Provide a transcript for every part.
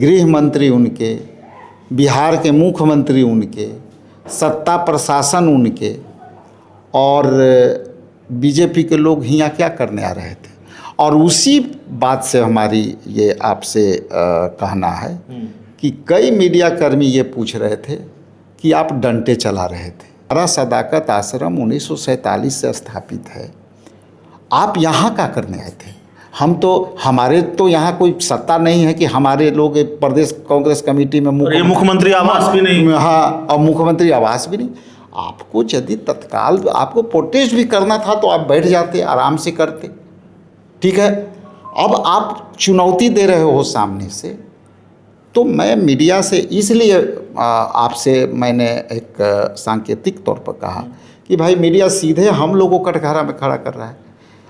गृह मंत्री उनके, बिहार के मुख्यमंत्री उनके, सत्ता प्रशासन उनके, और बीजेपी के लोग यहाँ क्या करने आ रहे थे। और उसी बात से हमारी ये आपसे कहना है कि कई मीडिया कर्मी ये पूछ रहे थे कि आप डंडे चला रहे थे। हमारा सदाकत आश्रम 1947 से स्थापित है, आप यहाँ क्या करने आए थे। हमारे तो यहाँ कोई सत्ता नहीं है कि हमारे लोग प्रदेश कांग्रेस कमेटी में मुख्यमंत्री आवास भी नहीं। हाँ, और मुख्यमंत्री आवास भी नहीं। आपको यदि तत्काल आपको प्रोटेस्ट भी करना था तो आप बैठ जाते, आराम से करते, ठीक है। अब आप चुनौती दे रहे हो सामने से, तो मैं मीडिया से इसलिए आपसे मैंने एक सांकेतिक तौर पर कहा कि भाई मीडिया सीधे हम लोगों को कटघरा में खड़ा कर रहा है।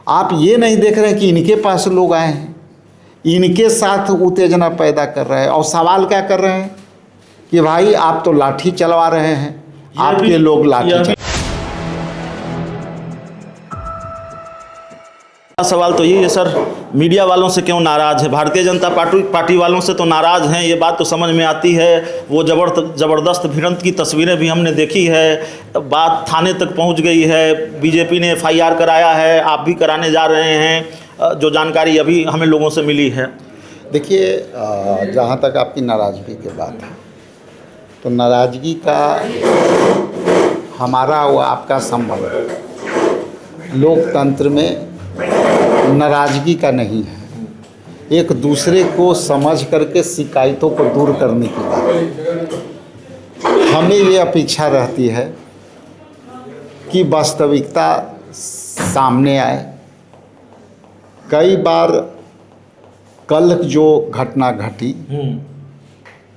आप ये नहीं देख रहे कि इनके पास लोग आए हैं, इनके साथ उत्तेजना पैदा कर रहे हैं, और सवाल क्या कर रहे हैं कि भाई आप तो लाठी चलवा रहे हैं, आपके लोग लाठी। सवाल तो ये है सर, मीडिया वालों से क्यों नाराज़ है? भारतीय जनता पार्टी वालों से तो नाराज़ हैं, ये बात तो समझ में आती है। वो ज़बरदस्त भिड़ंत की तस्वीरें भी हमने देखी है, बात थाने तक पहुंच गई है, बीजेपी ने FIR कराया है, आप भी कराने जा रहे हैं, जो जानकारी अभी हमें लोगों से मिली है। देखिए, जहाँ तक आपकी नाराज़गी की बात है, तो नाराज़गी का हमारा व आपका संबंध लोकतंत्र में नाराज़गी का नहीं है, एक दूसरे को समझ करके शिकायतों को दूर करने की बात। हमें ये अपेक्षा रहती है कि वास्तविकता सामने आए। कई बार कल जो घटना घटी,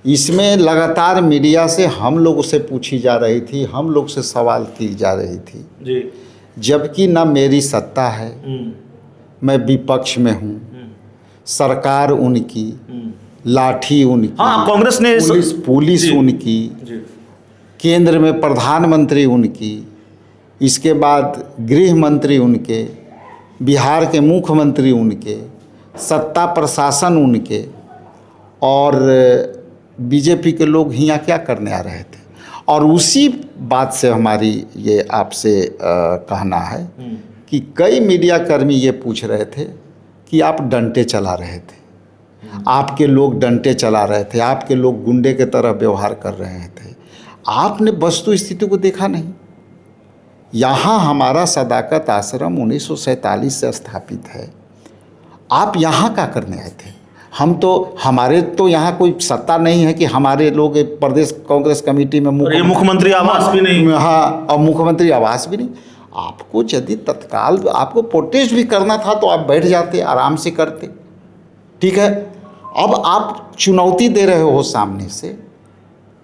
इसमें लगातार मीडिया से हम लोग से पूछी जा रही थी, हम लोग से सवाल की जा रही थी जी। जबकि न मेरी सत्ता है, मैं विपक्ष में हूँ, सरकार उनकी, लाठी उनकी, हाँ, कांग्रेस ने पुलिस उनकी, केंद्र में प्रधानमंत्री उनकी, इसके बाद गृह मंत्री उनके, बिहार के मुख्यमंत्री उनके, सत्ता प्रशासन उनके, और बीजेपी के लोग यहाँ क्या करने आ रहे थे। और उसी बात से हमारी ये आपसे कहना है कि कई मीडिया कर्मी ये पूछ रहे थे कि आप डंडे चला रहे थे, आपके लोग डंडे चला रहे थे, आपके लोग गुंडे के तरह व्यवहार कर रहे थे। आपने वस्तु स्थिति को देखा नहीं। यहाँ हमारा सदाकत आश्रम 1947 से स्थापित है, आप यहाँ क्या करने आए थे। हमारे तो यहाँ कोई सत्ता नहीं है कि हमारे लोग प्रदेश कांग्रेस कमेटी में मुख्यमंत्री आवास भी नहीं। हाँ, और मुख्यमंत्री आवास भी नहीं। आपको यदि तत्काल आपको प्रोटेस्ट भी करना था तो आप बैठ जाते, आराम से करते, ठीक है। अब आप चुनौती दे रहे हो सामने से,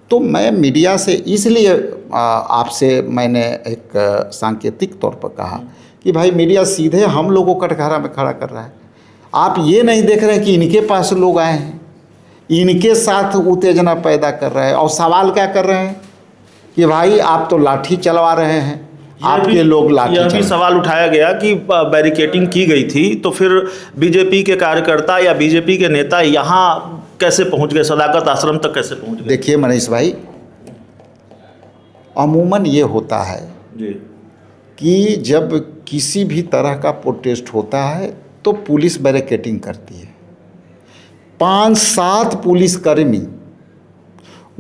तो मैं मीडिया से इसलिए आपसे मैंने एक सांकेतिक तौर पर कहा कि भाई मीडिया सीधे हम लोगों को कटघरा में खड़ा कर रहा है। आप ये नहीं देख रहे कि इनके पास लोग आए हैं, इनके साथ उत्तेजना पैदा कर रहे हैं, और सवाल क्या कर रहे हैं कि भाई आप तो लाठी चलवा रहे हैं, आपके लोग लाठी। यह भी सवाल उठाया गया कि बैरिकेडिंग की गई थी, तो फिर बीजेपी के कार्यकर्ता या बीजेपी के नेता यहाँ कैसे पहुँच गए, सदाकत आश्रम तक कैसे पहुँच गए? देखिए मनीष भाई, अमूमन ये होता है जी कि जब किसी भी तरह का प्रोटेस्ट होता है तो पुलिस बैरिकेडिंग करती है। 5-7 पुलिसकर्मी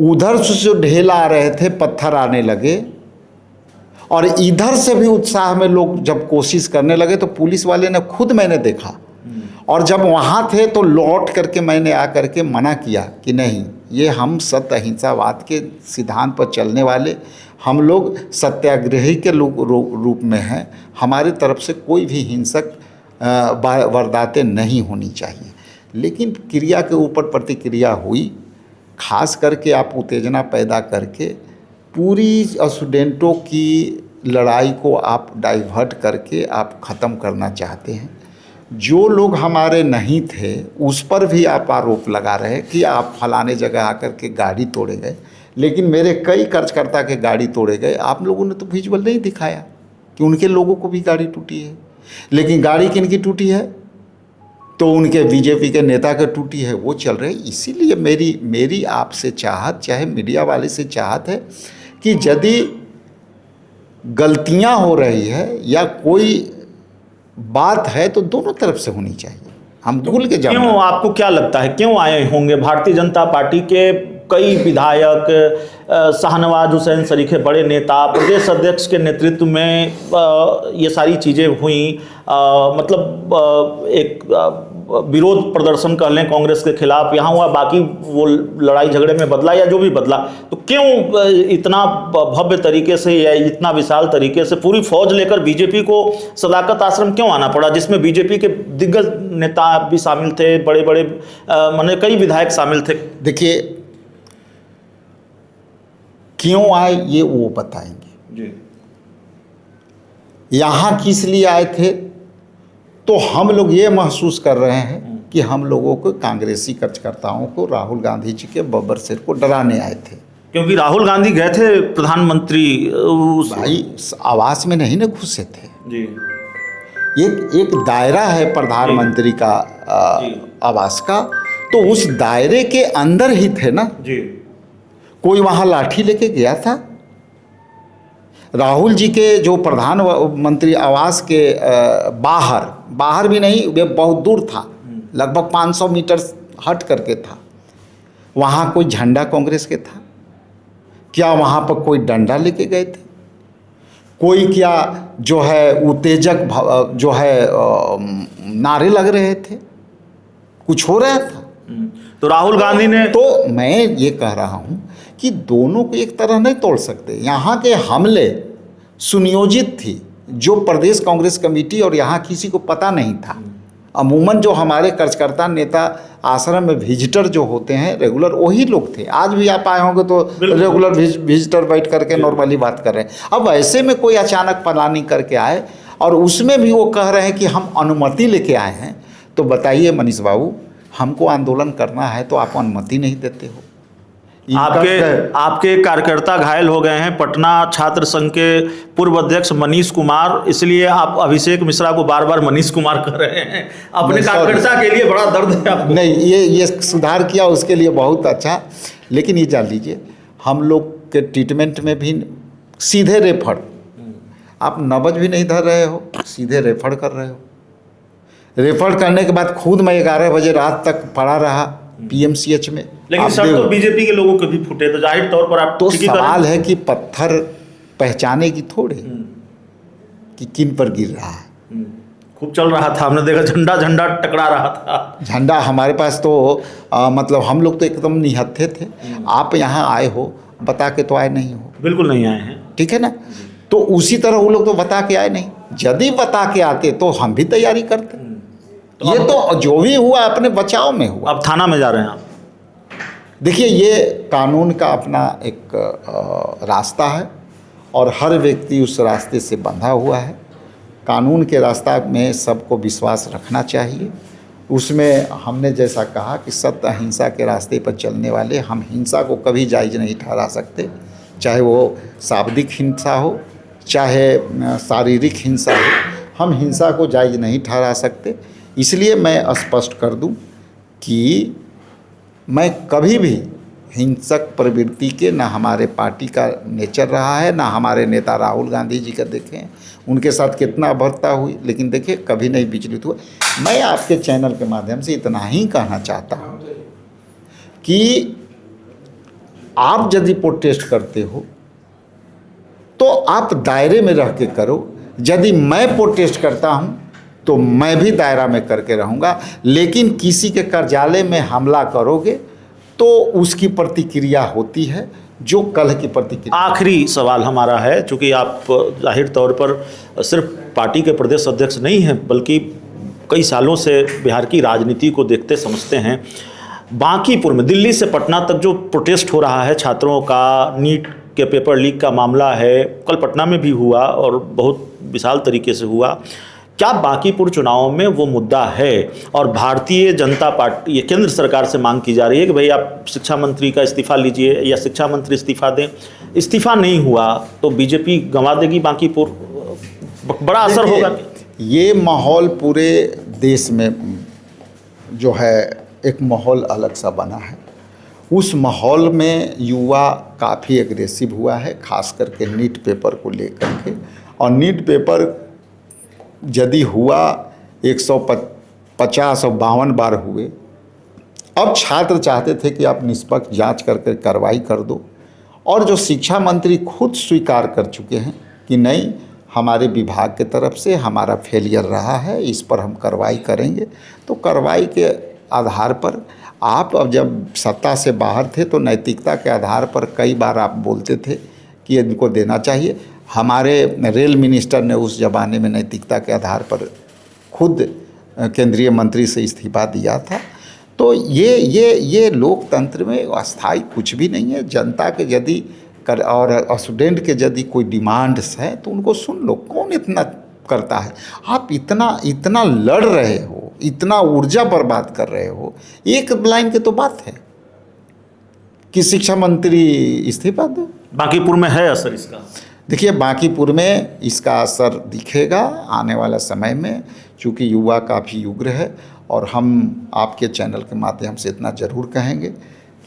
उधर से जो ढेला आ रहे थे, पत्थर आने लगे, और इधर से भी उत्साह में लोग जब कोशिश करने लगे तो पुलिस वाले ने खुद, मैंने देखा, और जब वहाँ थे तो लौट करके मैंने आकर के मना किया कि नहीं, ये हम सत्य अहिंसावाद के सिद्धांत पर चलने वाले हम लोग सत्याग्रही के रूप में हैं, हमारी तरफ से कोई भी हिंसक वारदातें नहीं होनी चाहिए। लेकिन क्रिया के ऊपर प्रतिक्रिया हुई, खास करके आप उत्तेजना पैदा करके पूरी स्टूडेंटों की लड़ाई को आप डाइवर्ट करके आप ख़त्म करना चाहते हैं। जो लोग हमारे नहीं थे उस पर भी आप आरोप लगा रहे हैं कि आप फलाने जगह आकर के गाड़ी तोड़े गए, लेकिन मेरे कई कार्यकर्ता के गाड़ी तोड़े गए। आप लोगों ने तो विजुअल नहीं दिखाया कि उनके लोगों को भी गाड़ी टूटी है। लेकिन गाड़ी किनकी टूटी है? तो उनके बीजेपी के नेता के टूटी है वो चल रही। इसीलिए मेरी आपसे चाहत, चाहे मीडिया वाले से चाहत है कि यदि गलतियां हो रही है या कोई बात है तो दोनों तरफ से होनी चाहिए। हम भूल के जाओ। क्यों, आपको क्या लगता है क्यों आए होंगे भारतीय जनता पार्टी के कई विधायक, शाहनवाज हुसैन सरीखे बड़े नेता, प्रदेश अध्यक्ष के नेतृत्व में ये सारी चीज़ें हुई, मतलब एक विरोध प्रदर्शन कह लें कांग्रेस के खिलाफ यहाँ हुआ, बाकी वो लड़ाई झगड़े में बदला या जो भी बदला, तो क्यों इतना भव्य तरीके से या इतना विशाल तरीके से पूरी फौज लेकर बीजेपी को सदाकत आश्रम क्यों आना पड़ा, जिसमें बीजेपी के दिग्गज नेता भी शामिल थे, बड़े बड़े माने कई विधायक शामिल थे? देखिए, क्यों आए ये वो बताएंगे जी। यहाँ किस लिए आए थे, तो हम लोग ये महसूस कर रहे हैं कि हम लोगों को, कांग्रेसी कार्यकर्ताओं को राहुल गांधी जी के बब्बर सिर को डराने आए थे। क्योंकि राहुल गांधी गए थे प्रधानमंत्री भाई आवास में नहीं ना घुसे थे जी। एक दायरा है प्रधानमंत्री का आवास का, तो उस दायरे के अंदर ही थे ना जी। कोई वहाँ लाठी लेके गया था? राहुल जी के जो प्रधानमंत्री आवास के बाहर भी नहीं, वे बहुत दूर था, लगभग 500 मीटर हट करके था। वहाँ कोई झंडा कांग्रेस के था क्या? वहाँ पर कोई डंडा लेके गए थे? कोई क्या जो है उत्तेजक जो है नारे लग रहे थे? कुछ हो रहा था? तो राहुल गांधी ने, तो मैं ये कह रहा हूँ कि दोनों को एक तरह नहीं तोड़ सकते। यहाँ के हमले सुनियोजित थी, जो प्रदेश कांग्रेस कमेटी और यहाँ किसी को पता नहीं था। अमूमन जो हमारे कार्यकर्ता नेता आश्रम में विजिटर जो होते हैं रेगुलर, वही लोग थे। आज भी आप आए होंगे तो रेगुलर विजिटर बैठ करके नॉर्मली बात कर रहे हैं। अब ऐसे में कोई अचानक प्लानिंग करके आए और उसमें भी वो कह रहे हैं कि हम अनुमति लेके आए हैं, तो बताइए मनीष बाबू, हमको आंदोलन करना है तो आप अनुमति नहीं देते हो। आपके कार्यकर्ता घायल हो गए हैं, पटना छात्र संघ के पूर्व अध्यक्ष मनीष कुमार, इसलिए आप अभिषेक मिश्रा को बार बार मनीष कुमार कह रहे हैं। अपने कार्यकर्ता के लिए बड़ा दर्द है आपको। नहीं, ये सुधार किया उसके लिए बहुत अच्छा। लेकिन ये जान लीजिए, हम लोग के ट्रीटमेंट में भी सीधे रेफर, आप नब्ज भी नहीं धर रहे हो, सीधे रेफर कर रहे हो। रेफर करने के बाद खुद मैं 11 बजे रात तक पड़ा रहा पीएमसीएच में। लेकिन सर, तो बीजेपी के लोगों के भी फूटे, तो जाहिर तौर पर आप तो सवाल है कि पत्थर पहचाने की थोड़े कि किन पर गिर रहा है। खूब चल रहा था, हमने देखा झंडा टकरा रहा था। झंडा हमारे पास तो मतलब हम लोग तो एकदम निहत्थे थे। आप यहाँ आए हो, बता के तो आए नहीं हो। बिल्कुल नहीं आए हैं, ठीक है ना। तो उसी तरह वो लोग तो बता के आए नहीं। यदि बता के आते तो हम भी तैयारी करते। ये तो जो भी हुआ अपने बचाव में हुआ। अब थाना में जा रहे हैं आप? देखिए, ये कानून का अपना एक रास्ता है और हर व्यक्ति उस रास्ते से बंधा हुआ है। कानून के रास्ता में सबको विश्वास रखना चाहिए। उसमें हमने जैसा कहा कि सत्य अहिंसा के रास्ते पर चलने वाले हम हिंसा को कभी जायज़ नहीं ठहरा सकते, चाहे वो शाब्दिक हिंसा हो, चाहे शारीरिक हिंसा हो। हम हिंसा को जायज़ नहीं ठहरा सकते। इसलिए मैं स्पष्ट कर दूं कि मैं कभी भी हिंसक प्रवृत्ति के, ना हमारे पार्टी का नेचर रहा है, ना हमारे नेता राहुल गांधी जी का देखें उनके साथ कितना बढ़ता हुई, लेकिन देखिए कभी नहीं विचलित हुआ। मैं आपके चैनल के माध्यम से इतना ही कहना चाहता हूँ कि आप यदि प्रोटेस्ट करते हो तो आप दायरे में रह के करो। यदि मैं प्रोटेस्ट करता हूँ तो मैं भी दायरा में करके रहूँगा, लेकिन किसी के कार्यालय में हमला करोगे तो उसकी प्रतिक्रिया होती है जो कल की प्रतिक्रिया। आखिरी सवाल हमारा है, चूँकि आप जाहिर तौर पर सिर्फ पार्टी के प्रदेश अध्यक्ष नहीं हैं, बल्कि कई सालों से बिहार की राजनीति को देखते समझते हैं। बांकीपुर में दिल्ली से पटना तक जो प्रोटेस्ट हो रहा है छात्रों का, नीट के पेपर लीक का मामला है, कल पटना में भी हुआ और बहुत विशाल तरीके से हुआ। क्या बांकीपुर चुनाव में वो मुद्दा है? और भारतीय जनता पार्टी, ये केंद्र सरकार से मांग की जा रही है कि भाई आप शिक्षा मंत्री का इस्तीफा लीजिए या शिक्षा मंत्री इस्तीफा दें। इस्तीफा नहीं हुआ तो बीजेपी गंवा देगी बांकीपुर, बड़ा असर होगा। ये माहौल पूरे देश में जो है एक माहौल अलग सा बना है। उस माहौल में युवा काफ़ी एग्रेसिव हुआ है, खास करके नीट पेपर को लेकर के। और नीट पेपर यदि हुआ 150 और 52 बार हुए, अब छात्र चाहते थे कि आप निष्पक्ष जांच करके कार्रवाई कर दो। और जो शिक्षा मंत्री खुद स्वीकार कर चुके हैं कि नहीं, हमारे विभाग के तरफ से हमारा फेलियर रहा है, इस पर हम कार्रवाई करेंगे। तो कार्रवाई के आधार पर आप अब जब सत्ता से बाहर थे तो नैतिकता के आधार पर कई बार आप बोलते थे कि इनको देना चाहिए। हमारे रेल मिनिस्टर ने उस ज़माने में नैतिकता के आधार पर खुद केंद्रीय मंत्री से इस्तीफा दिया था। तो ये लोकतंत्र में अस्थाई कुछ भी नहीं है। जनता के यदि और स्टूडेंट के यदि कोई डिमांड्स हैं तो उनको सुन लो। कौन इतना करता है? आप इतना लड़ रहे हो, इतना ऊर्जा बर्बाद कर रहे हो, एक लाइन की तो बात है कि शिक्षा मंत्री इस्तीफा दो। बांकीपुर में है असर इसका? देखिए, बांकीपुर में इसका असर दिखेगा आने वाला समय में, चूँकि युवा काफ़ी उग्र है। और हम आपके चैनल के माध्यम से इतना ज़रूर कहेंगे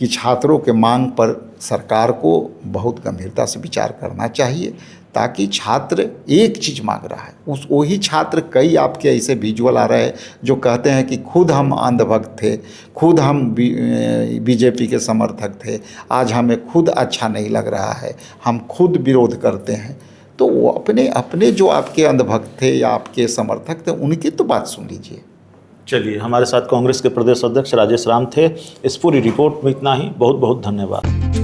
कि छात्रों के मांग पर सरकार को बहुत गंभीरता से विचार करना चाहिए, ताकि छात्र एक चीज़ मांग रहा है, वही छात्र, कई आपके ऐसे विजुअल आ रहे हैं जो कहते हैं कि खुद हम अंधभक्त थे, खुद हम बीजेपी के समर्थक थे, आज हमें खुद अच्छा नहीं लग रहा है, हम खुद विरोध करते हैं। तो वो अपने जो आपके अंधभक्त थे या आपके समर्थक थे, उनकी तो बात सुन लीजिए। चलिए, हमारे साथ कांग्रेस के प्रदेश अध्यक्ष राजेश राम थे। इस पूरी रिपोर्ट में इतना ही। बहुत बहुत धन्यवाद।